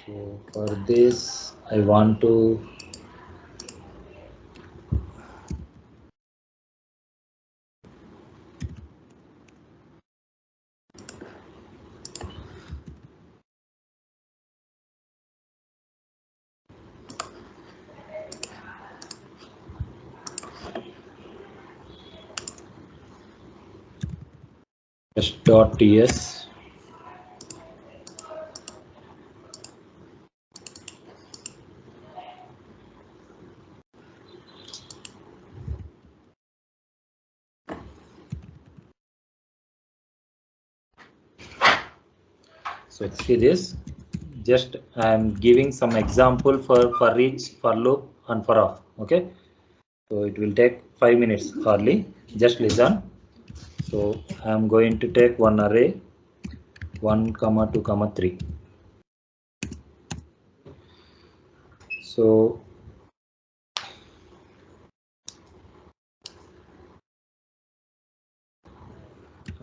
So for this, I want to test.ts. So see this, just I am giving some example for each, for loop and for off. Okay, so it will take 5 minutes hardly. Just listen. So I am going to take one array 1, 2, 3. So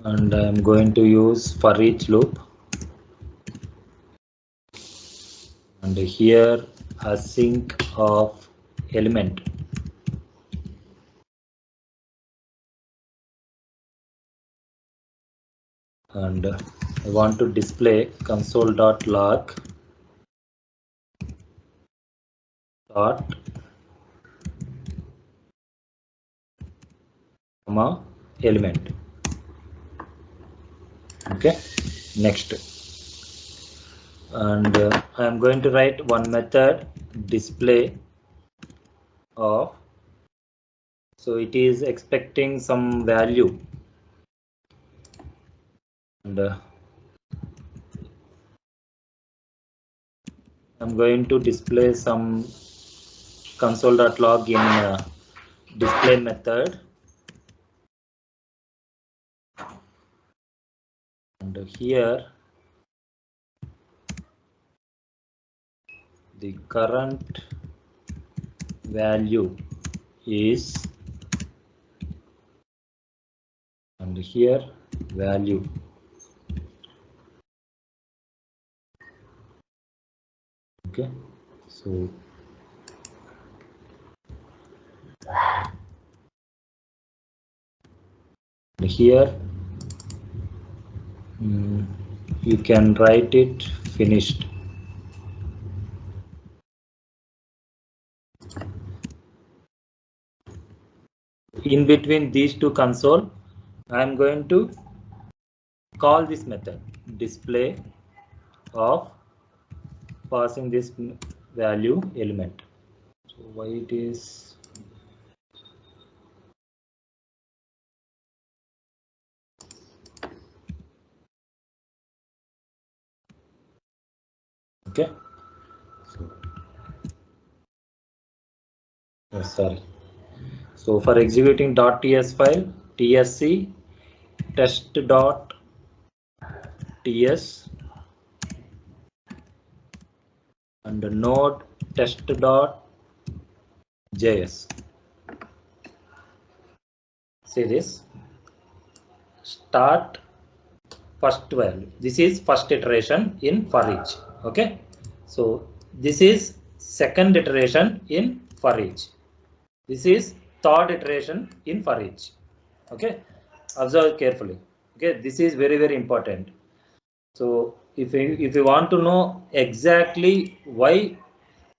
and I am going to use for each loop, and here async of element, and I want to display console.log dot comma element. Okay, next, and I am going to write one method display of, so it is expecting some value, and I'm going to display some console.log in display method, and here the current value is, and here value. Okay, so here you can write it finished. In between these two console, I am going to call this method display of passing this value element. So why it is, okay, so oh, sorry. So for executing .ts file, tsc test.ts and node test.js. See this, start first value. This is first iteration in ForEach. Okay, so this is second iteration in ForEach. This is third iteration in ForEach. Okay, observe carefully. Okay, this is very important. So if you want to know exactly why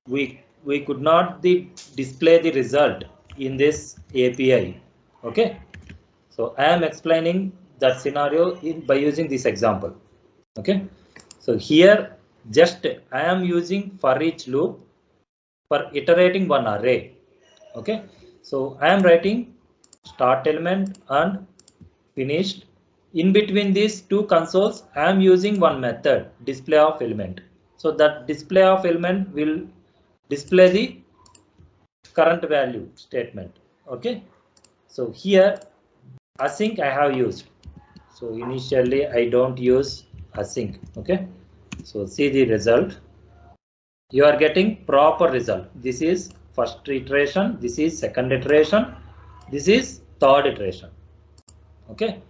we could not display the result in this API, okay, so I am explaining that scenario by using this example. Okay, so here just I am using for each loop for iterating one array. Okay, so I am writing start element and finished. In between these two consoles, I am using one method display of element. So that display of element will display the current value statement. Okay, so here async I have used. So initially I don't use async. Okay, so see the result. You are getting proper result. This is first iteration, this is second iteration, this is third iteration. Okay,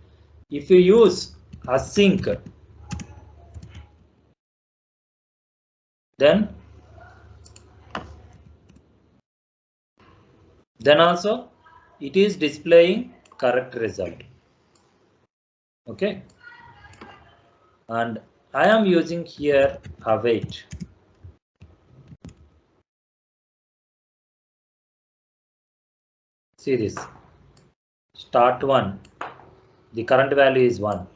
if you use async, then also it is displaying correct result. Okay, and I am using here await. See this, start 1, the current value is 1.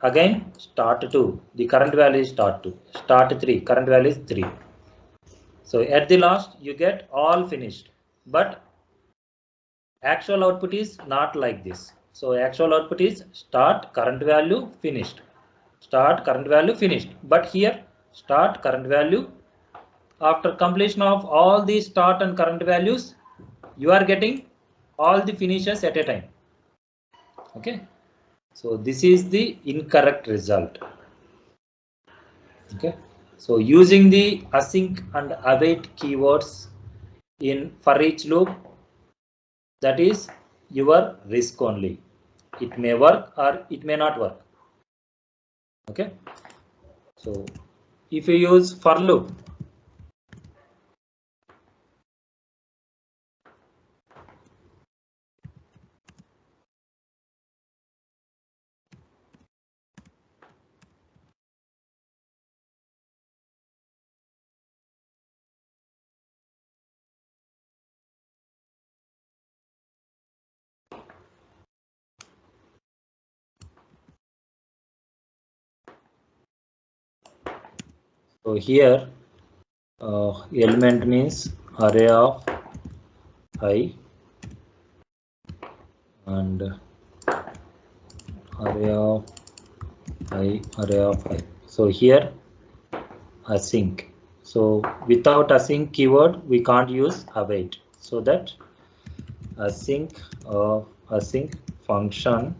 Again start 2, the current value is start 2. Start 3, current value is 3. So at the last you get all finished, but actual output is not like this. So actual output is start, current value, finished. Start, current value, finished. But here start, current value. After completion of all these start and current values, you are getting all the finishes at a time. Okay, so this is the incorrect result. Okay, so using the async and await keywords in for each loop, that is your risk only. It may work or it may not work. Okay, so if you use for loop, so here element means array of I and array of I. So here async. So without async keyword we can't use await. So that async function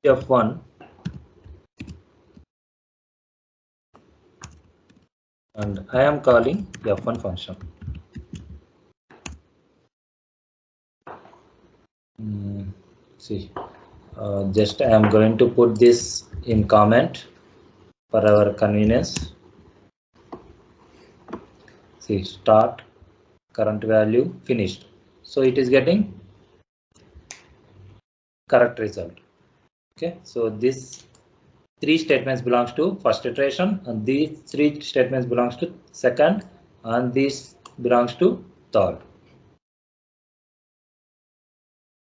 f1 and I am calling f1 function. See, just I am going to put this in comment for our convenience. See, start, current value, finished. So it is getting correct result. Okay, so this 3 statements belongs to first iteration and these 3 statements belongs to second and this belongs to third.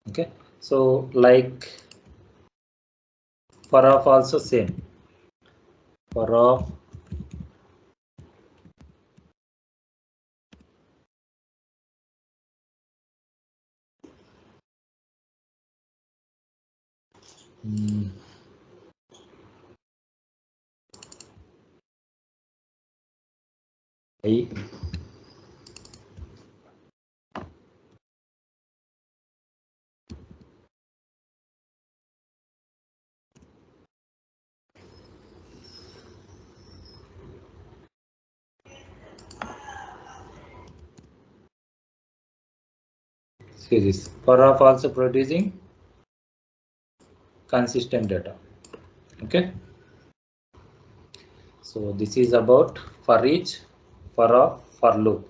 Okay, so like for of also same. For of I see this for of also producing consistent data. Okay, so this is about for each, for of, for loop.